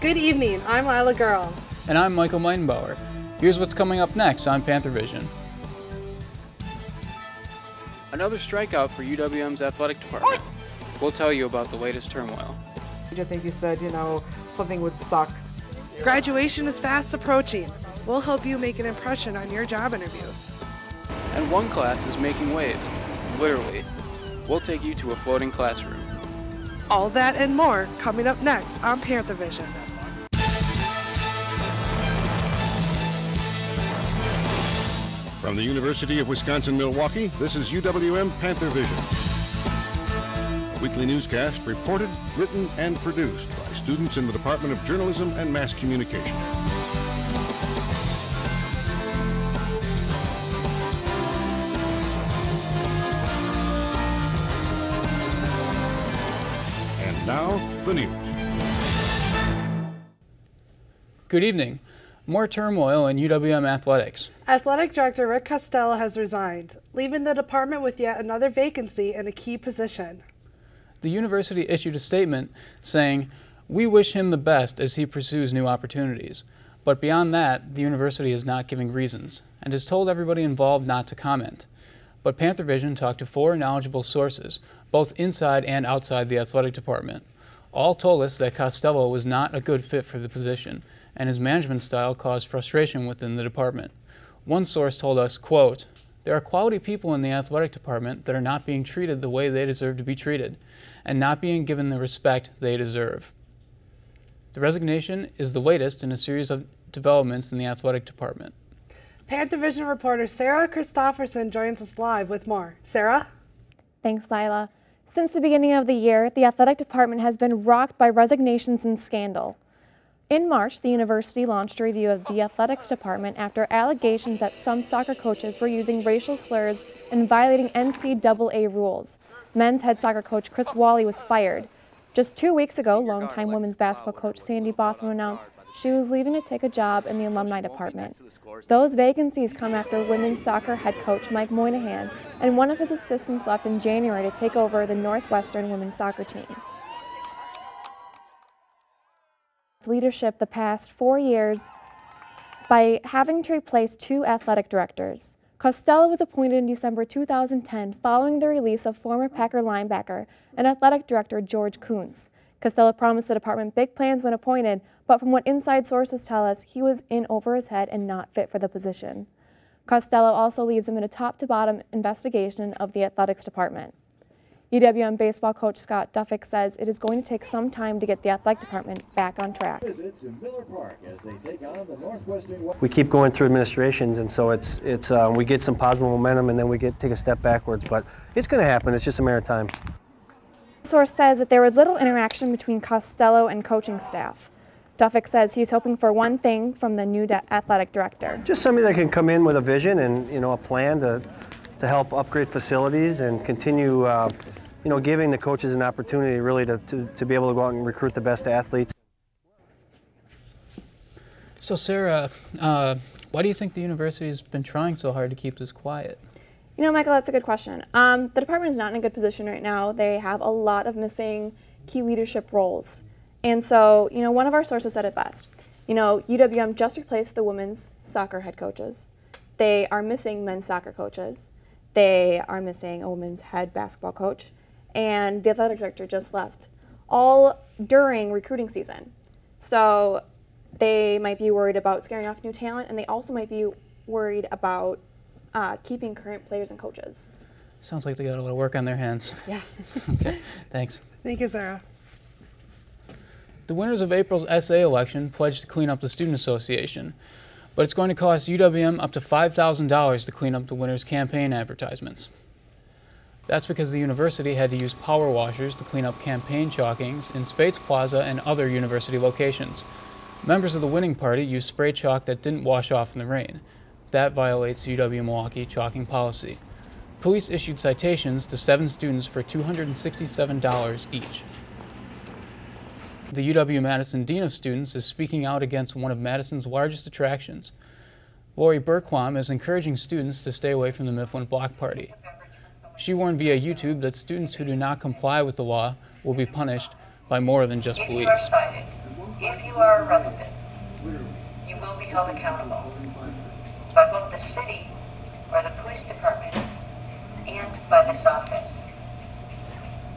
Good evening, I'm Lila Girl. And I'm Michael Meidenbauer. Here's what's coming up next on Panthervision. Another strikeout for UWM's athletic department. We'll tell you about the latest turmoil. I think you said, something would suck. Graduation is fast approaching. We'll help you make an impression on your job interviews. And one class is making waves, literally. We'll take you to a floating classroom. All that and more coming up next on Panthervision. From the University of Wisconsin-Milwaukee, this is UWM Panthervision. A weekly newscast reported, written, and produced by students in the Department of Journalism and Mass Communication. And now, the news. Good evening. More turmoil in UWM athletics. Athletic Director Rick Costello has resigned, leaving the department with yet another vacancy in a key position. The university issued a statement saying, "We wish him the best as he pursues new opportunities." But beyond that, the university is not giving reasons and has told everybody involved not to comment. But Panthervision talked to 4 knowledgeable sources, both inside and outside the athletic department. All told us that Costello was not a good fit for the position, and his management style caused frustration within the department. One source told us, quote, "There are quality people in the athletic department that are not being treated the way they deserve to be treated, and not being given the respect they deserve." The resignation is the latest in a series of developments in the athletic department. Panthervision reporter Sarah Christopherson joins us live with more. Sarah? Thanks, Lila. Since the beginning of the year, the athletic department has been rocked by resignations and scandal. In March, the university launched a review of the athletics department after allegations that some soccer coaches were using racial slurs and violating NCAA rules. Men's head soccer coach Chris Wally was fired. Just 2 weeks ago, longtime women's basketball coach Sandy Botham announced she was leaving to take a job in the alumni department. Those vacancies come after women's soccer head coach Mike Moynihan and one of his assistants left in January to take over the Northwestern women's soccer team. Leadership the past 4 years by having to replace 2 athletic directors. Costello was appointed in December 2010 following the release of former Packer linebacker and athletic director George Kuntz. Costello promised the department big plans when appointed, but from what inside sources tell us, he was in over his head and not fit for the position. Costello also leaves him in a top-to-bottom investigation of the athletics department. UWM baseball coach Scott Duffick says it is going to take some time to get the athletic department back on track. We keep going through administrations, and so we get some positive momentum, and then we take a step backwards. But it's going to happen. It's just a matter of time. The source says that there was little interaction between Costello and coaching staff. Duffick says he's hoping for one thing from the new athletic director. Just somebody that can come in with a vision and a plan to help upgrade facilities and continue. Giving the coaches an opportunity really to be able to go out and recruit the best athletes. So Sarah, why do you think the university has been trying so hard to keep this quiet? Michael, that's a good question. The department is not in a good position right now. They have a lot of missing key leadership roles. And so, one of our sources said it best. UWM just replaced the women's soccer head coaches. They are missing men's soccer coaches. They are missing a women's head basketball coach. And the athletic director just left, all during recruiting season. So they might be worried about scaring off new talent, and they also might be worried about keeping current players and coaches. Sounds like they got a lot of work on their hands. Yeah. Okay, thanks. Thank you, Sarah. The winners of April's SA election pledged to clean up the Student Association, but it's going to cost UWM up to $5,000 to clean up the winners' campaign advertisements. That's because the university had to use power washers to clean up campaign chalkings in Spates Plaza and other university locations. Members of the winning party used spray chalk that didn't wash off in the rain. That violates UW-Milwaukee chalking policy. Police issued citations to 7 students for $267 each. The UW-Madison Dean of Students is speaking out against one of Madison's largest attractions. Lori Burquam is encouraging students to stay away from the Mifflin Block Party. She warned via YouTube that students who do not comply with the law will be punished by more than just police. If you are arrested, you will be held accountable by both the city or the police department and by this office.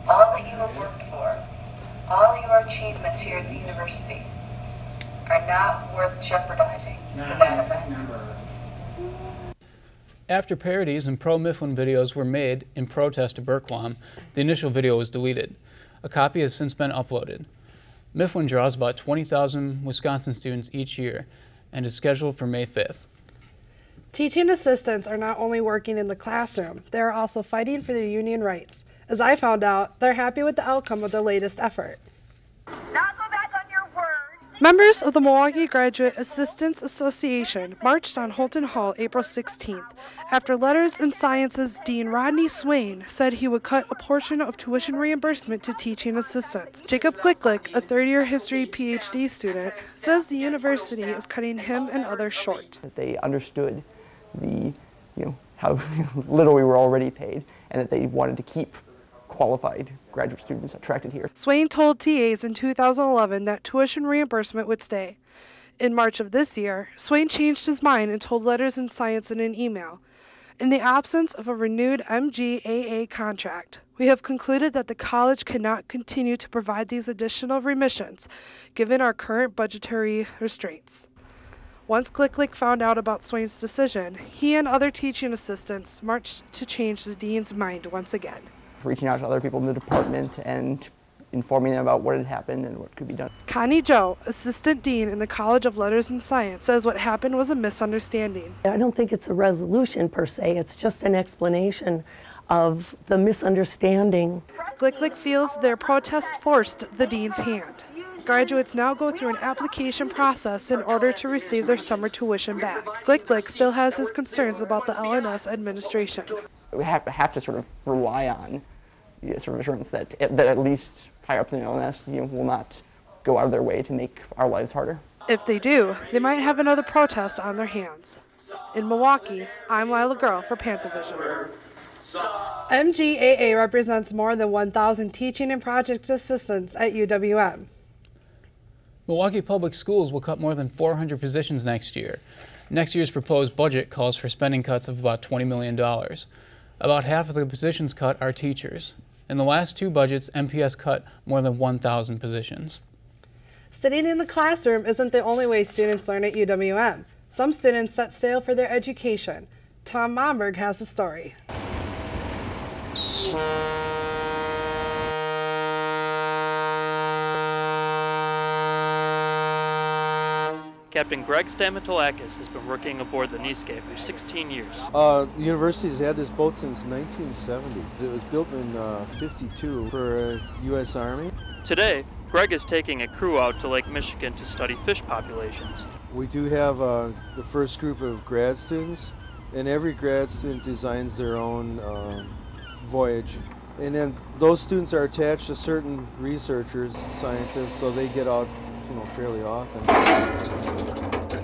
All that you have worked for, all your achievements here at the university are not worth jeopardizing for that event. After parodies and pro-Mifflin videos were made in protest to Berquam, the initial video was deleted. A copy has since been uploaded. Mifflin draws about 20,000 Wisconsin students each year and is scheduled for May 5th. Teaching assistants are not only working in the classroom, they are also fighting for their union rights. As I found out, they're happy with the outcome of their latest effort. Now go back on your word. Members of the Milwaukee Graduate Assistants Association marched on Holton Hall April 16th after Letters and Sciences Dean Rodney Swain said he would cut a portion of tuition reimbursement to teaching assistants. Jacob Glicklick, a third-year history PhD student, says the university is cutting him and others short. They understood the, how little we were already paid, and that they wanted to keep qualified graduate students attracted here. Swain told TAs in 2011 that tuition reimbursement would stay. In March of this year, Swain changed his mind and told Letters and Science in an email, "In the absence of a renewed MGAA contract, we have concluded that the college cannot continue to provide these additional remissions, given our current budgetary restraints." Once Glicklick found out about Swain's decision, he and other teaching assistants marched to change the dean's mind once again. Reaching out to other people in the department and informing them about what had happened and what could be done. Connie Joe, assistant dean in the College of Letters and Science, says what happened was a misunderstanding. I don't think it's a resolution per se, it's just an explanation of the misunderstanding. Glicklick feels their protest forced the dean's hand. Graduates now go through an application process in order to receive their summer tuition back. Glicklick still has his concerns about the LNS administration. We have to sort of rely on sort of assurance that at least higher ups in the LNS will not go out of their way to make our lives harder. If they do, they might have another protest on their hands. In Milwaukee, I'm Lila Girl for Panthervision. MGAA represents more than 1,000 teaching and project assistants at UWM. Milwaukee Public Schools will cut more than 400 positions next year. Next year's proposed budget calls for spending cuts of about $20 million. About half of the positions cut are teachers. In the last two budgets, MPS cut more than 1,000 positions. Sitting in the classroom isn't the only way students learn at UWM. Some students set sail for their education. Tom Momberg has the story. Captain Greg Stamatolakis has been working aboard the Niske for 16 years. The university's had this boat since 1970. It was built in '52 for U.S. Army. Today, Greg is taking a crew out to Lake Michigan to study fish populations. We do have the first group of grad students, and every grad student designs their own voyage. And then those students are attached to certain researchers, scientists, so they get out fairly often.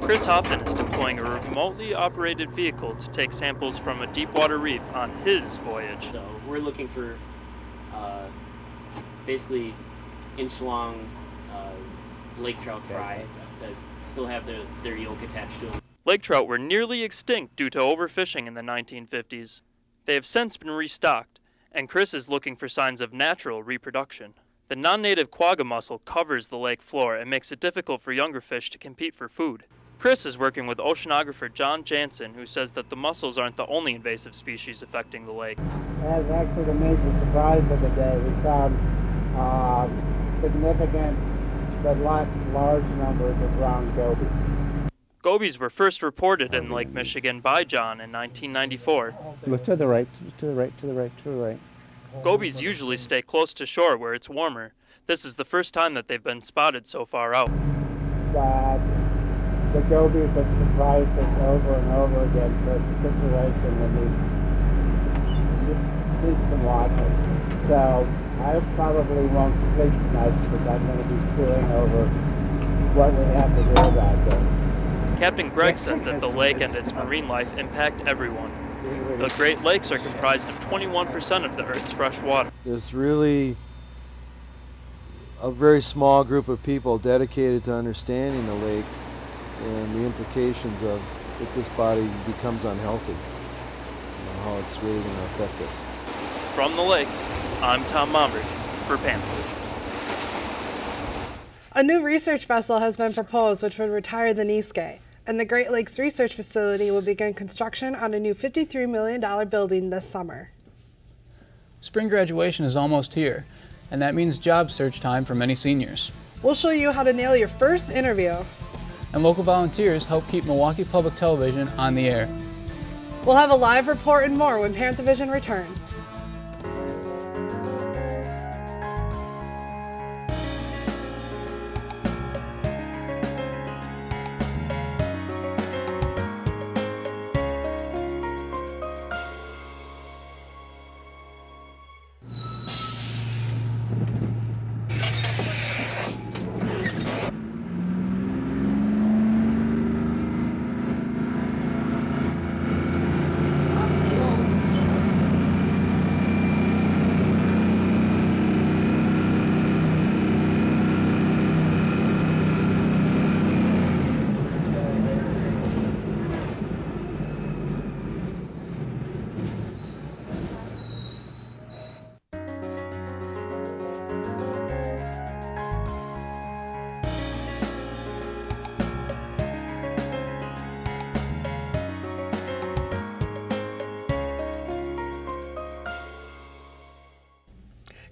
Chris Houghton is deploying a remotely operated vehicle to take samples from a deep water reef on his voyage. So we're looking for basically inch-long lake trout fry that still have their yolk attached to them. Lake trout were nearly extinct due to overfishing in the 1950s. They have since been restocked, and Chris is looking for signs of natural reproduction. The non-native quagga mussel covers the lake floor and makes it difficult for younger fish to compete for food. Chris is working with oceanographer John Jansen, who says that the mussels aren't the only invasive species affecting the lake. As actually the major surprise of the day, we found significant but large numbers of brown gobies. Gobies were first reported in Lake Michigan by John in 1994. Look to the right, to the right, to the right, to the right. Gobies usually stay close to shore where it's warmer. This is the first time that they've been spotted so far out. But the gobies have surprised us over and over again, so it's a situation that needs some watching. So I probably won't sleep tonight because I'm going to be stewing over what we have to do about this. Captain Greg says that the lake and its marine life impact everyone. The Great Lakes are comprised of 21% of the Earth's fresh water. There's really a very small group of people dedicated to understanding the lake and the implications of if this body becomes unhealthy, how it's really going to affect us. From the lake, I'm Tom Mombridge for Panthervision. A new research vessel has been proposed which would retire the Niske, and the Great Lakes Research Facility will begin construction on a new $53 million building this summer. Spring graduation is almost here, and that means job search time for many seniors. We'll show you how to nail your first interview. And local volunteers help keep Milwaukee Public Television on the air. We'll have a live report and more when Panthervision returns.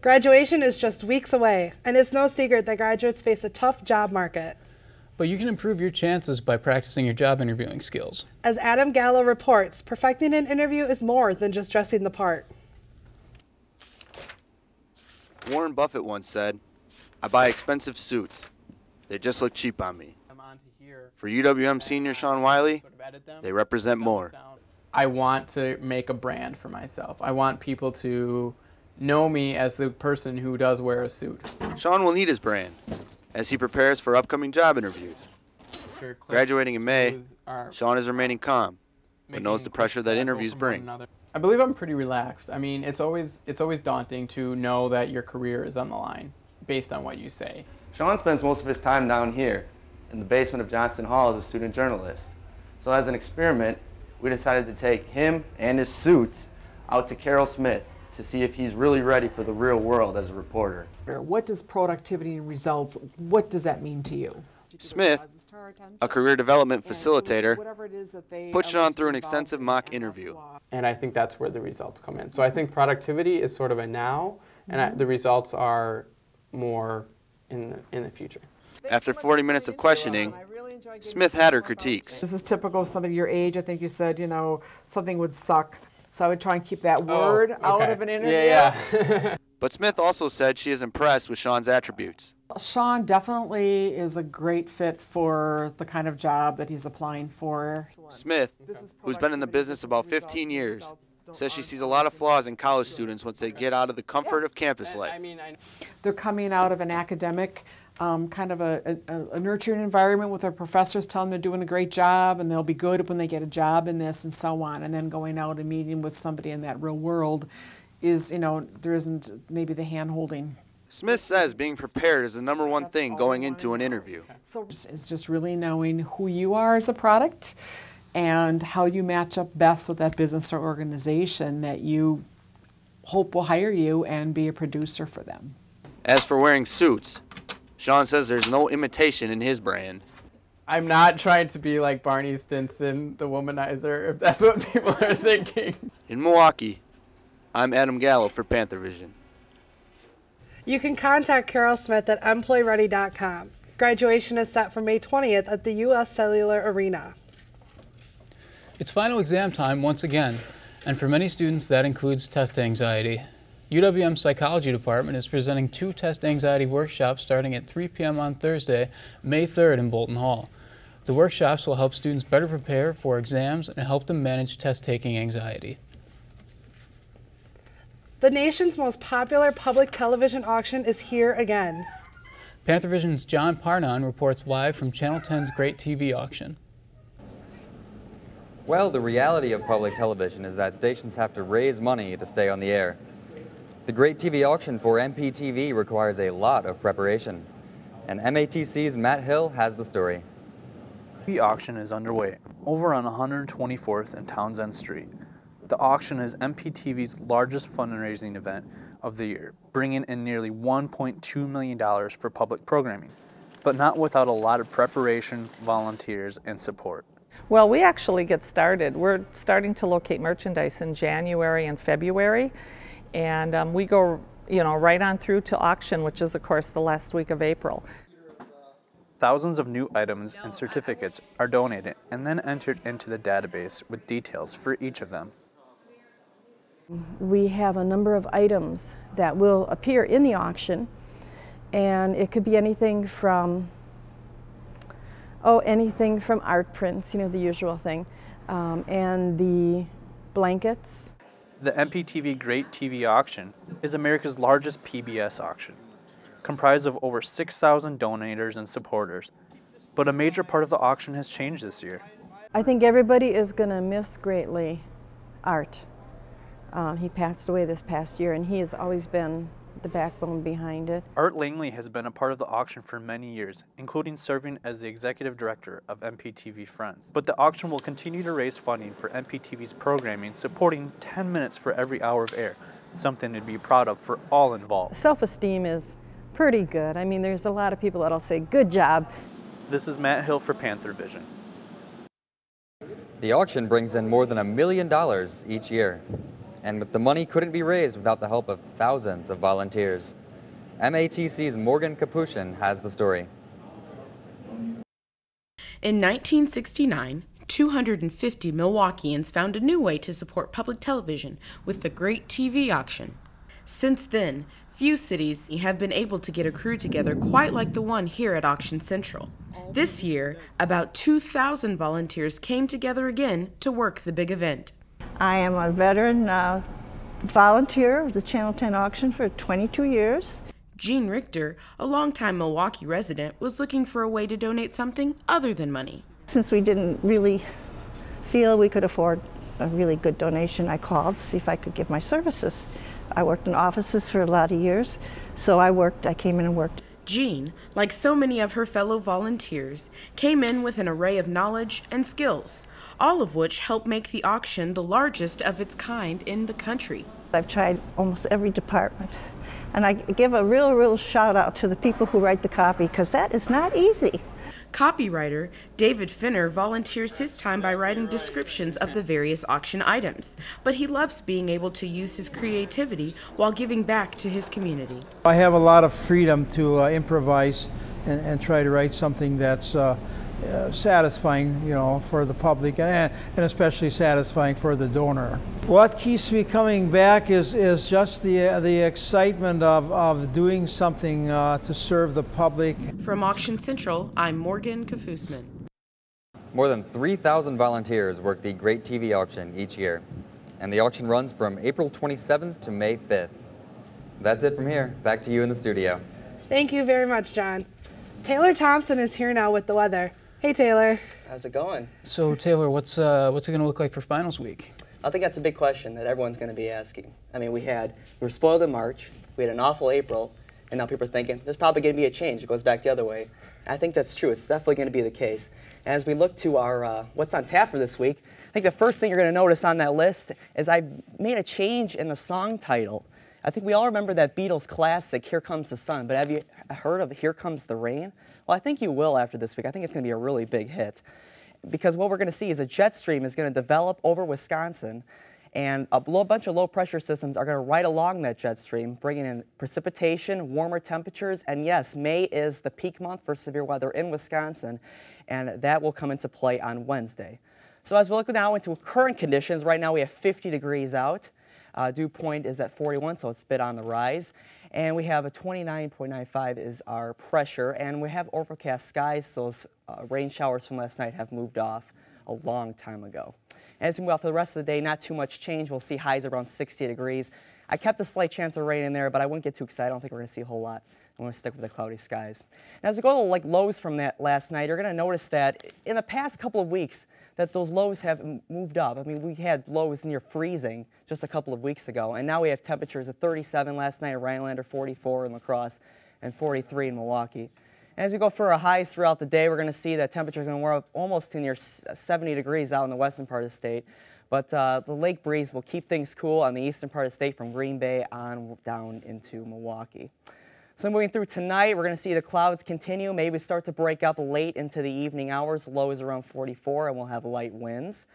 Graduation is just weeks away, and it's no secret that graduates face a tough job market. But you can improve your chances by practicing your job interviewing skills. As Adam Gallo reports, perfecting an interview is more than just dressing the part. Warren Buffett once said, "I buy expensive suits. They just look cheap on me." For UWM senior Sean Wiley, they represent more. I want to make a brand for myself. I want people to know me as the person who does wear a suit. Sean will need his brand as he prepares for upcoming job interviews. Graduating in May, Sean is remaining calm, but knows the pressure that interviews bring. I believe I'm pretty relaxed. I mean, it's always daunting to know that your career is on the line based on what you say. Sean spends most of his time down here in the basement of Johnston Hall as a student journalist. So as an experiment, we decided to take him and his suits out to Carroll Smith to see if he's really ready for the real world as a reporter. What does productivity and results, what does that mean to you? Smith, a career development facilitator, put Sean through an extensive mock interview. And I think that's where the results come in. So I think productivity is sort of a now, and the results are more in the future. After 40 minutes of questioning, Smith had her critiques. This is typical of somebody your age. I think you said, something would suck. So I would try and keep that word out of an interview. Yeah. But Smith also said she is impressed with Sean's attributes. Sean definitely is a great fit for the kind of job that he's applying for. Smith, who's been in the business about 15 years, says she sees a lot of flaws in college students once they get out of the comfort of campus life. They're coming out of an academic kind of a nurturing environment with their professors telling them they're doing a great job and they'll be good when they get a job in this and so on. And then going out and meeting with somebody in that real world is, there isn't maybe the hand-holding. Smith says being prepared is the #1 thing going into an interview. So it's just really knowing who you are as a product and how you match up best with that business or organization that you hope will hire you and be a producer for them. As for wearing suits, Sean says there's no imitation in his brand. I'm not trying to be like Barney Stinson, the womanizer, if that's what people are thinking. In Milwaukee, I'm Adam Gallo for Panthervision. You can contact Carol Smith at employready.com. Graduation is set for May 20th at the U.S. Cellular Arena. It's final exam time once again, and for many students that includes test anxiety. UWM's Psychology Department is presenting 2 test anxiety workshops starting at 3 p.m. on Thursday, May 3rd in Bolton Hall. The workshops will help students better prepare for exams and help them manage test-taking anxiety. The nation's most popular public television auction is here again. Panthervision's John Parnon reports live from Channel 10's Great TV Auction. Well, the reality of public television is that stations have to raise money to stay on the air. The Great TV Auction for MPTV requires a lot of preparation, and MATC's Matt Hill has the story. The auction is underway over on 124th and Townsend Street. The auction is MPTV's largest fundraising event of the year, bringing in nearly $1.2 million for public programming, but not without a lot of preparation, volunteers, and support. Well, we actually get started. We're starting to locate merchandise in January and February, and we go, right on through to auction, which is, of course, the last week of April. Thousands of new items and certificates are donated and then entered into the database with details for each of them. We have a number of items that will appear in the auction, and it could be anything from art prints, the usual thing, and the blankets. The MPTV Great TV Auction is America's largest PBS auction, comprised of over 6,000 donators and supporters, but a major part of the auction has changed this year. I think everybody is going to miss greatly Art. He passed away this past year, and he has always been the backbone behind it. Art Langley has been a part of the auction for many years, including serving as the executive director of MPTV Friends. But the auction will continue to raise funding for MPTV's programming, supporting 10 minutes for every hour of air, something to be proud of for all involved. Self-esteem is pretty good. I mean, there's a lot of people that'll say, good job. This is Matt Hill for Panthervision. The auction brings in more than $1 million each year, and the money couldn't be raised without the help of thousands of volunteers. MATC's Morgan Capuchin has the story. In 1969, 250 Milwaukeeans found a new way to support public television with the Great TV Auction. Since then, few cities have been able to get a crew together quite like the one here at Auction Central. This year, about 2,000 volunteers came together again to work the big event. I am a veteran volunteer of the Channel 10 auction for 22 years. Jean Richter, a longtime Milwaukee resident, was looking for a way to donate something other than money. Since we didn't really feel we could afford a really good donation, I called to see if I could give my services. I worked in offices for a lot of years, so I came in and worked. Jean, like so many of her fellow volunteers, came in with an array of knowledge and skills, all of which help make the auction the largest of its kind in the country. I've tried almost every department, and I give a real shout out to the people who write the copy, because that is not easy. Copywriter David Finner volunteers his time by writing descriptions of the various auction items, but he loves being able to use his creativity while giving back to his community. I have a lot of freedom to improvise and try to write something that's satisfying, for the public, and especially satisfying for the donor. What keeps me coming back is just the excitement of doing something to serve the public. From Auction Central, I'm Morgan Kafusman. More than 3,000 volunteers work the Great TV Auction each year, and the auction runs from April 27th to May 5th. That's it from here. Back to you in the studio. Thank you very much, John. Taylor Thompson is here now with the weather. Hey, Taylor. How's it going? So, Taylor, what's it going to look like for finals week? I think that's a big question that everyone's going to be asking. I mean, we were spoiled in March, we had an awful April, and now people are thinking there's probably going to be a change. It goes back the other way. I think that's true. It's definitely going to be the case. And as we look to our what's on tap for this week, I think the first thing you're going to notice on that list is I made a change in the song title. I think we all remember that Beatles classic, Here Comes the Sun, but have you heard of Here Comes the Rain? Well, I think you will after this week. I think it's going to be a really big hit, because what we're going to see is a jet stream is going to develop over Wisconsin, and a bunch of low-pressure systems are going to ride along that jet stream, bringing in precipitation, warmer temperatures, and yes, May is the peak month for severe weather in Wisconsin, and that will come into play on Wednesday. So as we look now into current conditions, right now we have 50 degrees out. Dew point is at 41, so it's a bit on the rise. And we have a 29.95 is our pressure, and we have overcast skies. Those rain showers from last night have moved off a long time ago. And as we move out for the rest of the day, not too much change. We'll see highs around 60 degrees. I kept a slight chance of rain in there, but I wouldn't get too excited. I don't think we're going to see a whole lot. we're going to stick with the cloudy skies. And as we go to like lows from that last night, you're going to notice that in the past couple of weeks that those lows have moved up. I mean, we had lows near freezing just a couple of weeks ago, and now we have temperatures of 37 last night in Rhinelander, 44 in La Crosse, and 43 in Milwaukee. And as we go for our highs throughout the day, we're going to see that temperatures are going to warm up almost to near 70 degrees out in the western part of the state. But the lake breeze will keep things cool on the eastern part of the state from Green Bay on down into Milwaukee. So moving through tonight, we're going to see the clouds continue, maybe start to break up late into the evening hours. Low is around 44, and we'll have light winds.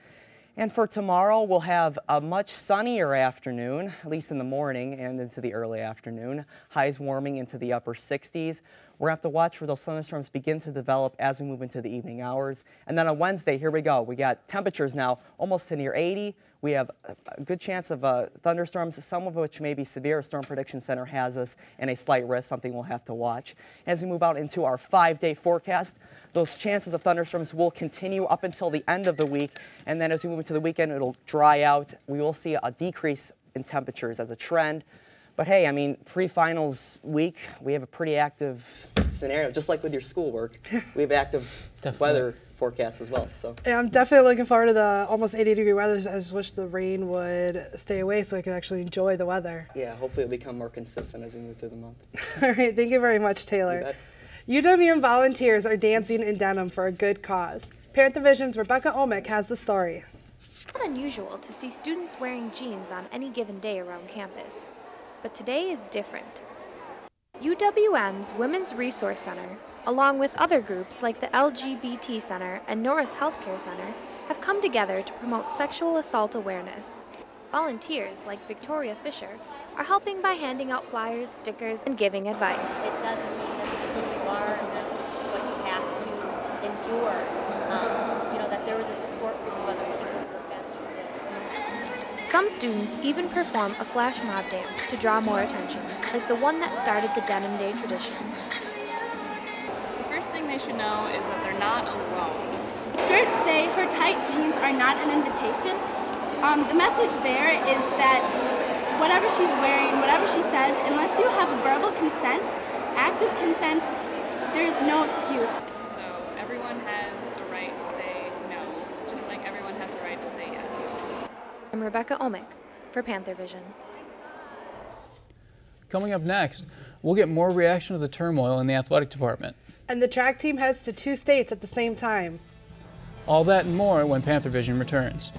And for tomorrow, we'll have a much sunnier afternoon, at least in the morning and into the early afternoon. Highs warming into the upper 60s. We're going to have to watch for those thunderstorms begin to develop as we move into the evening hours. And then on Wednesday, here we go. We got temperatures now almost to near 80. We have a good chance of thunderstorms, some of which may be severe. Storm Prediction Center has us in a slight risk, something we'll have to watch. As we move out into our 5-day forecast, those chances of thunderstorms will continue up until the end of the week. And then as we move into the weekend, it'll dry out. We will see a decrease in temperatures as a trend. But hey, I mean, pre-finals week, we have a pretty active scenario, just like with your schoolwork. We have active weather forecasts as well. So yeah, I'm definitely looking forward to the almost 80-degree weather. I just wish the rain would stay away so I could actually enjoy the weather. Yeah, hopefully it'll become more consistent as we move through the month. All right, thank you very much, Taylor. UWM volunteers are dancing in denim for a good cause. Panthervision's Rebecca Omick has the story. It's not unusual to see students wearing jeans on any given day around campus. But today is different. UWM's Women's Resource Center, along with other groups like the LGBT Center and Norris Healthcare Center, have come together to promote sexual assault awareness. Volunteers like Victoria Fisher are helping by handing out flyers, stickers, and giving advice. It doesn't mean that this is who you are and that this is what you have to endure. That there was a support group of other people who have been through this. Some students even perform a flash mob dance to draw more attention, like the one that started the Denim Day tradition. The first thing they should know is that they're not alone. Shirts say her tight jeans are not an invitation. The message there is that whatever she's wearing, whatever she says, unless you have verbal consent, active consent, there's no excuse. So everyone has a right to say no, just like everyone has a right to say yes. I'm Rebecca Omick for Panthervision. Coming up next, we'll get more reaction to the turmoil in the athletic department. And the track team heads to 2 states at the same time. All that and more when Panthervision returns.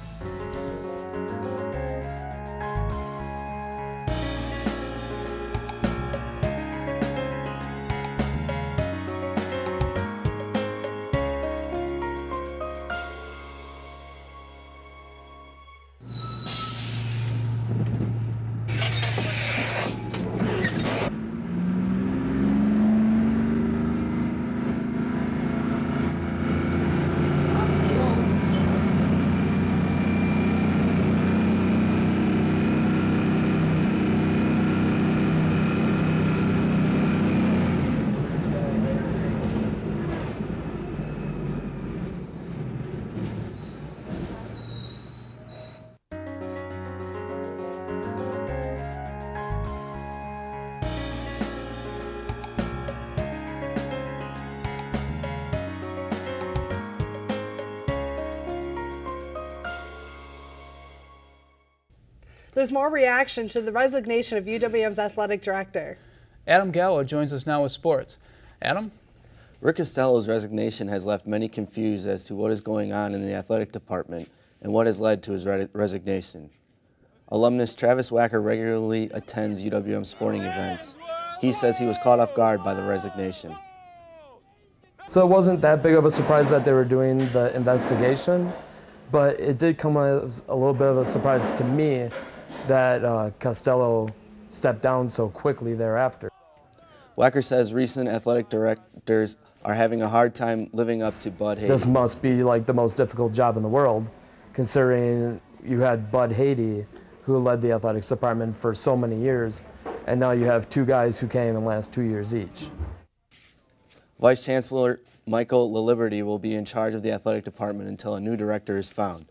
There's more reaction to the resignation of UWM's athletic director. Adam Gallo joins us now with sports. Adam? Rick Costello's resignation has left many confused as to what is going on in the athletic department and what has led to his resignation. Alumnus Travis Wacker regularly attends UWM sporting events. He says he was caught off guard by the resignation. So it wasn't that big of a surprise that they were doing the investigation, but it did come as a little bit of a surprise to me that Costello stepped down so quickly thereafter. Wacker says recent athletic directors are having a hard time living up to Bud Haiti. This must be like the most difficult job in the world, considering you had Bud Haiti, who led the athletics department for so many years, and now you have 2 guys who can't even last 2 years each. Vice Chancellor Michael LaLiberty will be in charge of the athletic department until a new director is found.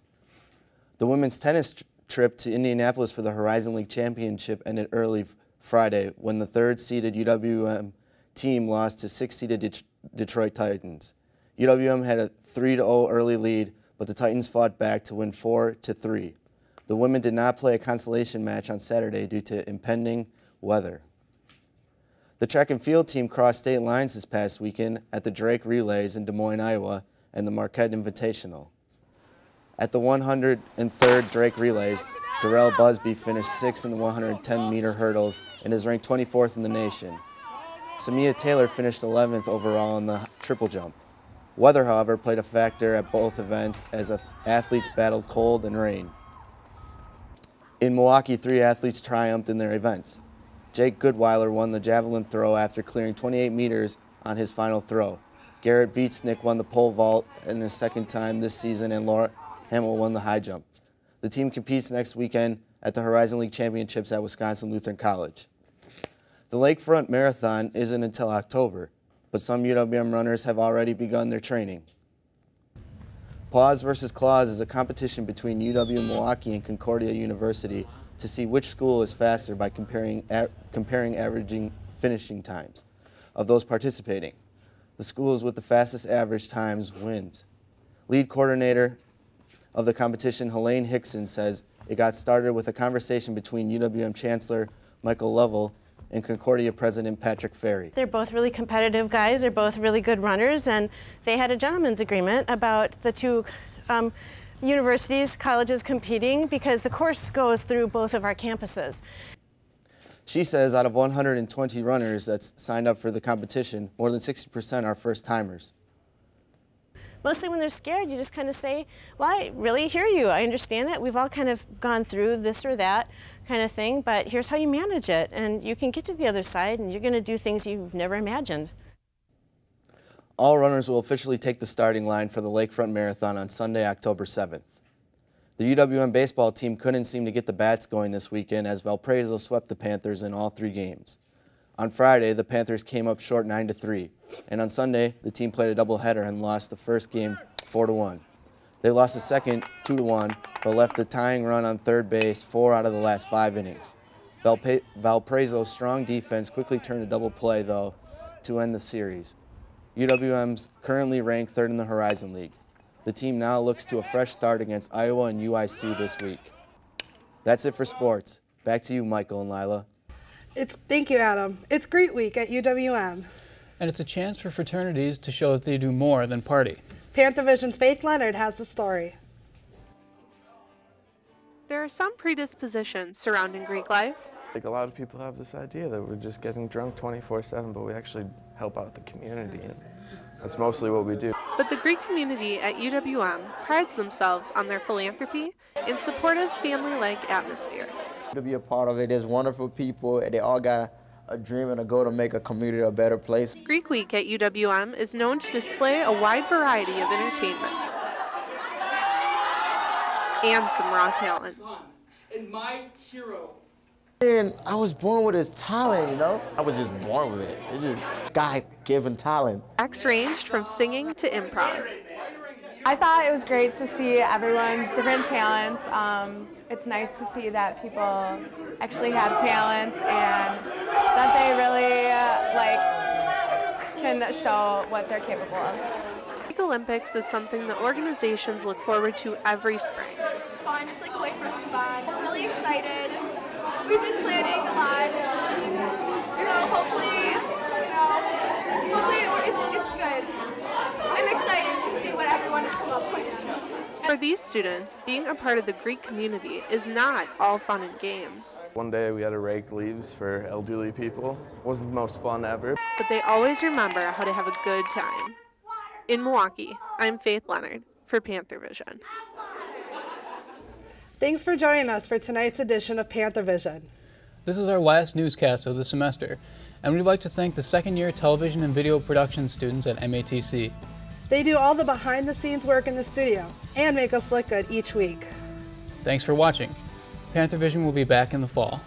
The women's tennis trip to Indianapolis for the Horizon League Championship ended early Friday when the 3rd-seeded UWM team lost to 6-seeded Detroit Titans. UWM had a 3-0 early lead, but the Titans fought back to win 4-3. The women did not play a consolation match on Saturday due to impending weather. The track and field team crossed state lines this past weekend at the Drake Relays in Des Moines, Iowa, and the Marquette Invitational. At the 103rd Drake Relays, Darrell Busby finished 6th in the 110-meter hurdles and is ranked 24th in the nation. Samia Taylor finished 11th overall in the triple jump. Weather, however, played a factor at both events as athletes battled cold and rain. In Milwaukee, 3 athletes triumphed in their events. Jake Goodweiler won the javelin throw after clearing 28 meters on his final throw. Garrett Vietznick won the pole vault in his second time this season, and Laura Hamill won the high jump. The team competes next weekend at the Horizon League Championships at Wisconsin Lutheran College. The Lakefront Marathon isn't until October, but some UWM runners have already begun their training. Paws vs. Claws is a competition between UW-Milwaukee and Concordia University to see which school is faster by comparing averaging finishing times of those participating. The schools with the fastest average times wins. Lead coordinator of the competition, Helene Hickson, says it got started with a conversation between UWM Chancellor Michael Lovell and Concordia President Patrick Ferry. They're both really competitive guys, they're both really good runners, and they had a gentleman's agreement about the two universities, colleges competing because the course goes through both of our campuses. She says out of 120 runners that's signed up for the competition, more than 60% are first-timers. Mostly when they're scared, you just kind of say, well, I really hear you. I understand that. We've all kind of gone through this or that kind of thing, but here's how you manage it. And you can get to the other side, and you're going to do things you've never imagined. All runners will officially take the starting line for the Lakefront Marathon on Sunday, October 7th. The UWM baseball team couldn't seem to get the bats going this weekend as Valparaiso swept the Panthers in all 3 games. On Friday, the Panthers came up short 9-3, and on Sunday, the team played a doubleheader and lost the first game 4-1. They lost the second 2-1, but left the tying run on third base 4 out of the last 5 innings. Valparaiso's strong defense quickly turned a double play, though, to end the series. UWM's currently ranked 3rd in the Horizon League. The team now looks to a fresh start against Iowa and UIC this week. That's it for sports. Back to you, Michael and Lila. Thank you, Adam. It's Great Week at UWM. And it's a chance for fraternities to show that they do more than party. Panthervision's Faith Leonard has the story. There are some predispositions surrounding Greek life. Like a lot of people have this idea that we're just getting drunk 24/7, but we actually help out the community, and that's mostly what we do. But the Greek community at UWM prides themselves on their philanthropy and supportive family-like atmosphere. To be a part of it, there's wonderful people, and they all got a dream and a goal to make a community a better place. Greek Week at UWM is known to display a wide variety of entertainment and some raw talent. And my hero. And I was born with this talent, you know? I was just born with it. It's just God-given talent. Acts ranged from singing to improv. I thought it was great to see everyone's different talents. It's nice to see that people actually have talents and that they really can show what they're capable of. Greek Olympics is something that organizations look forward to every spring. Fun. It's like a way for us to bond. We're really excited. We've been planning a lot, so hopefully it's good. I'm excited to see what everyone has come up with. For these students, being a part of the Greek community is not all fun and games. One day we had to rake leaves for elderly people. It wasn't the most fun ever. But they always remember how to have a good time. In Milwaukee, I'm Faith Leonard for Panthervision. Thanks for joining us for tonight's edition of Panthervision. This is our last newscast of the semester, and we'd like to thank the second-year television and video production students at MATC. They do all the behind-the-scenes work in the studio and make us look good each week. Thanks for watching. Panthervision will be back in the fall.